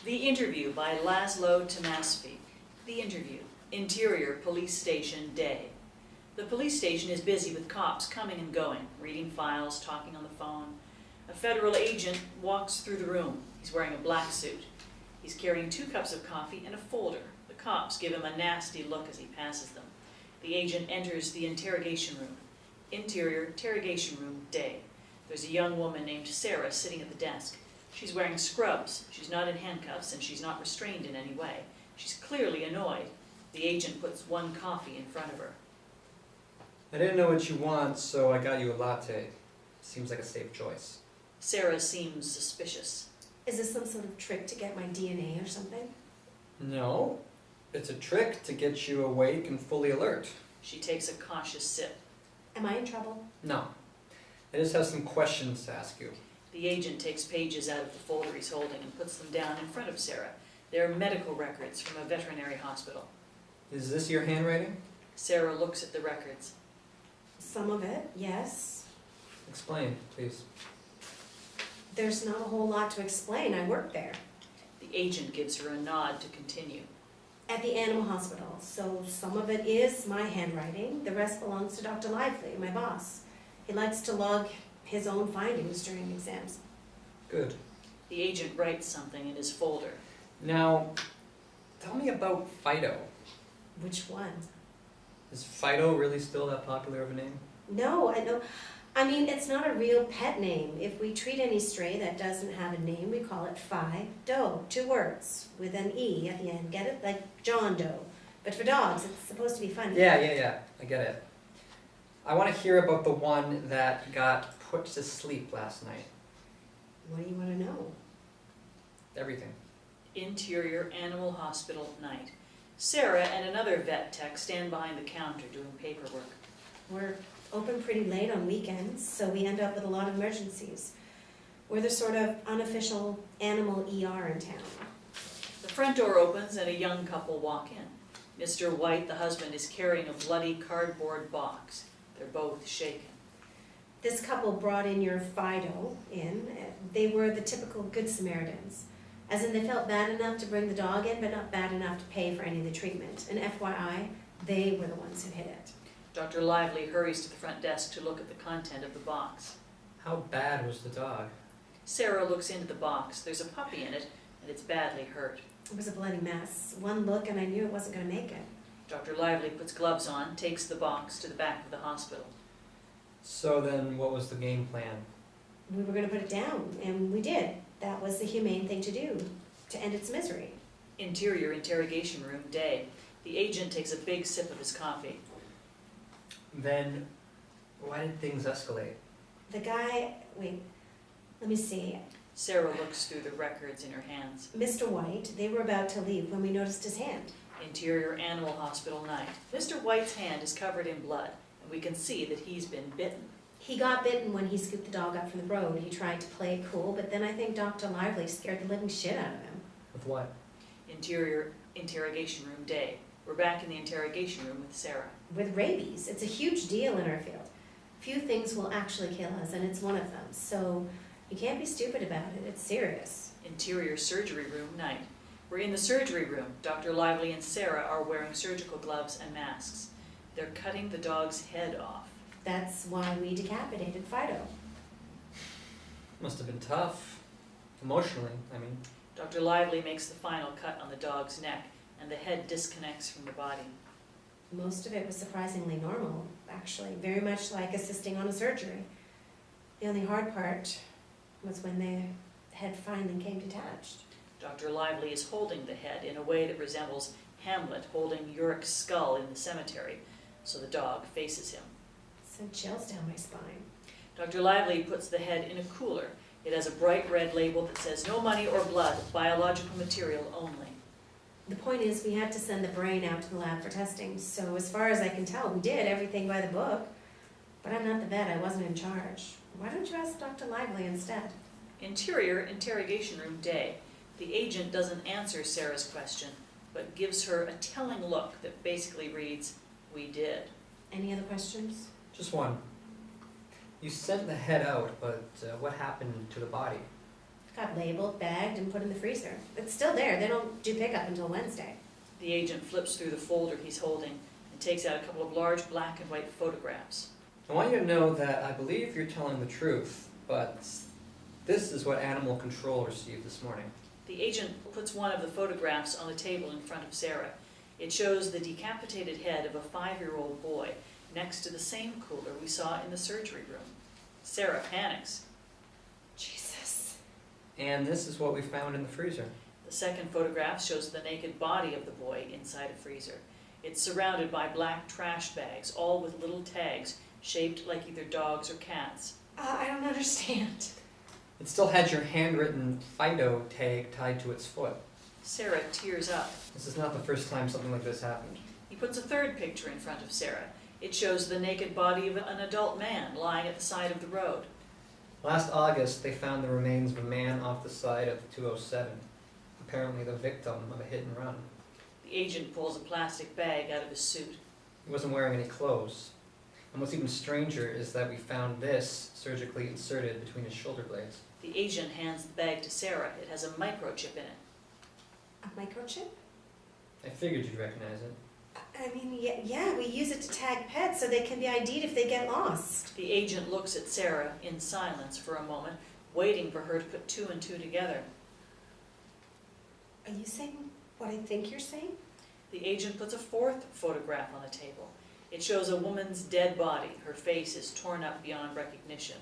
The Interview by Laszlo Tamasfi. The Interview. Interior Police Station Day. The police station is busy with cops coming and going, reading files, talking on the phone. A federal agent walks through the room. He's wearing a black suit. He's carrying 2 cups of coffee and a folder. The cops give him a nasty look as he passes them. The agent enters the interrogation room. Interior Interrogation Room Day. There's a young woman named Sarah sitting at the desk. She's wearing scrubs. She's not in handcuffs and she's not restrained in any way. She's clearly annoyed. The agent puts 1 coffee in front of her. I didn't know what you want, so I got you a latte. Seems like a safe choice. Sarah seems suspicious. Is this some sort of trick to get my DNA or something? No, it's a trick to get you awake and fully alert. She takes a cautious sip. Am I in trouble? No, I just have some questions to ask you. The agent takes pages out of the folder he's holding and puts them down in front of Sarah. They're medical records from a veterinary hospital. Is this your handwriting? Sarah looks at the records. Some of it, yes. Explain, please. There's not a whole lot to explain. I work there. The agent gives her a nod to continue. At the animal hospital, so some of it is my handwriting. The rest belongs to Dr. Lively, my boss. He likes to log his own findings during exams. Good. The agent writes something in his folder. Now, tell me about Fido. Which one? Is Fido really still that popular of a name? No, I know. I mean, it's not a real pet name. If we treat any stray that doesn't have a name, we call it Fido. 2 words with an E at the end. Get it? Like John Doe. But for dogs, it's supposed to be funny. Yeah. I get it. I want to hear about the one that got put to sleep last night. What do you want to know? Everything. Interior Animal Hospital Night. Sarah and another vet tech stand behind the counter doing paperwork. We're open pretty late on weekends, so we end up with a lot of emergencies. We're the sort of unofficial animal ER in town. The front door opens and a young couple walk in. Mr. White, the husband, is carrying a bloody cardboard box. They're both shaken. This couple brought in your Fido in. They were the typical Good Samaritans. As in, they felt bad enough to bring the dog in, but not bad enough to pay for any of the treatment. And FYI, they were the ones who hit it. Dr. Lively hurries to the front desk to look at the content of the box. How bad was the dog? Sarah looks into the box. There's a puppy in it, and it's badly hurt. It was a bloody mess. One look and I knew it wasn't going to make it. Dr. Lively puts gloves on, takes the box to the back of the hospital. So then, what was the game plan? We were going to put it down, and we did. That was the humane thing to do, to end its misery. Interior Interrogation Room Day. The agent takes a big sip of his coffee. Then, why did things escalate? The guy, wait, let me see. Sarah looks through the records in her hands. Mr. White, they were about to leave when we noticed his hand. Interior Animal Hospital Night. Mr. White's hand is covered in blood, and we can see that he's been bitten. He got bitten when he scooped the dog up from the road. He tried to play cool, but then I think Dr. Lively scared the living shit out of him. With what? Interior Interrogation Room Day. We're back in the interrogation room with Sarah. With rabies. It's a huge deal in our field. Few things will actually kill us, and it's one of them. So you can't be stupid about it. It's serious. Interior Surgery Room Night. We're in the surgery room. Dr. Lively and Sarah are wearing surgical gloves and masks. They're cutting the dog's head off. That's why we decapitated Fido. Must have been tough. Emotionally, I mean. Dr. Lively makes the final cut on the dog's neck, and the head disconnects from the body. Most of it was surprisingly normal, actually. Very much like assisting on a surgery. The only hard part was when the head finally came detached. Dr. Lively is holding the head in a way that resembles Hamlet holding Yorick's skull in the cemetery, so the dog faces him. Sent chills down my spine. Dr. Lively puts the head in a cooler. It has a bright red label that says no money or blood, biological material only. The point is, we had to send the brain out to the lab for testing, so as far as I can tell, we did everything by the book. But I'm not the vet, I wasn't in charge. Why don't you ask Dr. Lively instead? Interior Interrogation Room Day. The agent doesn't answer Sarah's question, but gives her a telling look that basically reads, "We did." Any other questions? Just one. You sent the head out, but what happened to the body? Got labeled, bagged, and put in the freezer. It's still there. They don't do pickup until Wednesday. The agent flips through the folder he's holding and takes out a couple of large black and white photographs. I want you to know that I believe you're telling the truth, but this is what Animal Control received this morning. The agent puts one of the photographs on the table in front of Sarah. It shows the decapitated head of a 5-year-old boy next to the same cooler we saw in the surgery room. Sarah panics. Jesus. And this is what we found in the freezer. The second photograph shows the naked body of the boy inside a freezer. It's surrounded by black trash bags, all with little tags shaped like either dogs or cats. I don't understand. It still had your handwritten Fido tag tied to its foot. Sarah tears up. This is not the first time something like this happened. He puts a third picture in front of Sarah. It shows the naked body of an adult man lying at the side of the road. Last August, they found the remains of a man off the side of 207, apparently the victim of a hit and run. The agent pulls a plastic bag out of his suit. He wasn't wearing any clothes. And what's even stranger is that we found this surgically inserted between his shoulder blades. The agent hands the bag to Sarah. It has a microchip in it. A microchip? I figured you'd recognize it. I mean, yeah, we use it to tag pets so they can be ID'd if they get lost. The agent looks at Sarah in silence for a moment, waiting for her to put 2 and 2 together. Are you saying what I think you're saying? The agent puts a fourth photograph on the table. It shows a woman's dead body. Her face is torn up beyond recognition.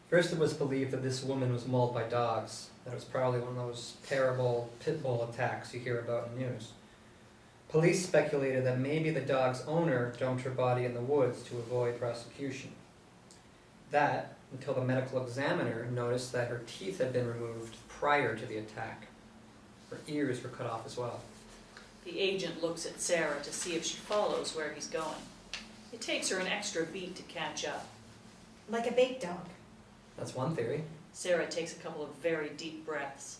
First, it was believed that this woman was mauled by dogs, that it was probably one of those terrible pit bull attacks you hear about in the news. Police speculated that maybe the dog's owner dumped her body in the woods to avoid prosecution. That, until the medical examiner noticed that her teeth had been removed prior to the attack. Her ears were cut off as well. The agent looks at Sarah to see if she follows where he's going. It takes her an extra beat to catch up. Like a bait dog. That's one theory. Sarah takes a couple of very deep breaths.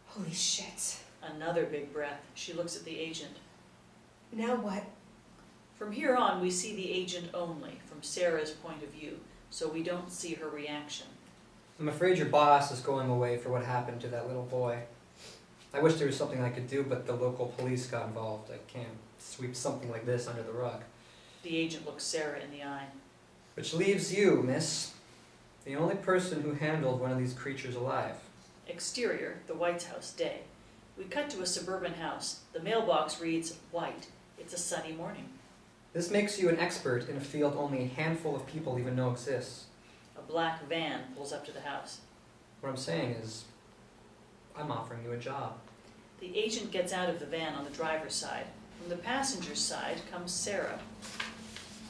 Holy shit. Another big breath. She looks at the agent. Now what? From here on, we see the agent only, from Sarah's point of view, so we don't see her reaction. I'm afraid your boss is going away for what happened to that little boy. I wish there was something I could do, but the local police got involved. I can't sweep something like this under the rug. The agent looks Sarah in the eye. Which leaves you, miss, the only person who handled one of these creatures alive. Exterior, the White's house, day. We cut to a suburban house. The mailbox reads, white. It's a sunny morning. This makes you an expert in a field only a handful of people even know exists. A black van pulls up to the house. What I'm saying is, I'm offering you a job. The agent gets out of the van on the driver's side. From the passenger's side comes Sarah.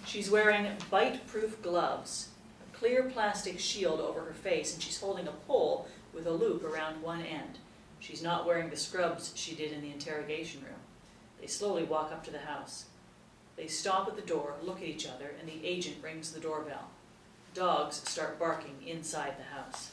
She's wearing bite-proof gloves, a clear plastic shield over her face, and she's holding a pole with a loop around one end. She's not wearing the scrubs she did in the interrogation room. They slowly walk up to the house. They stop at the door, look at each other, and the agent rings the doorbell. Dogs start barking inside the house.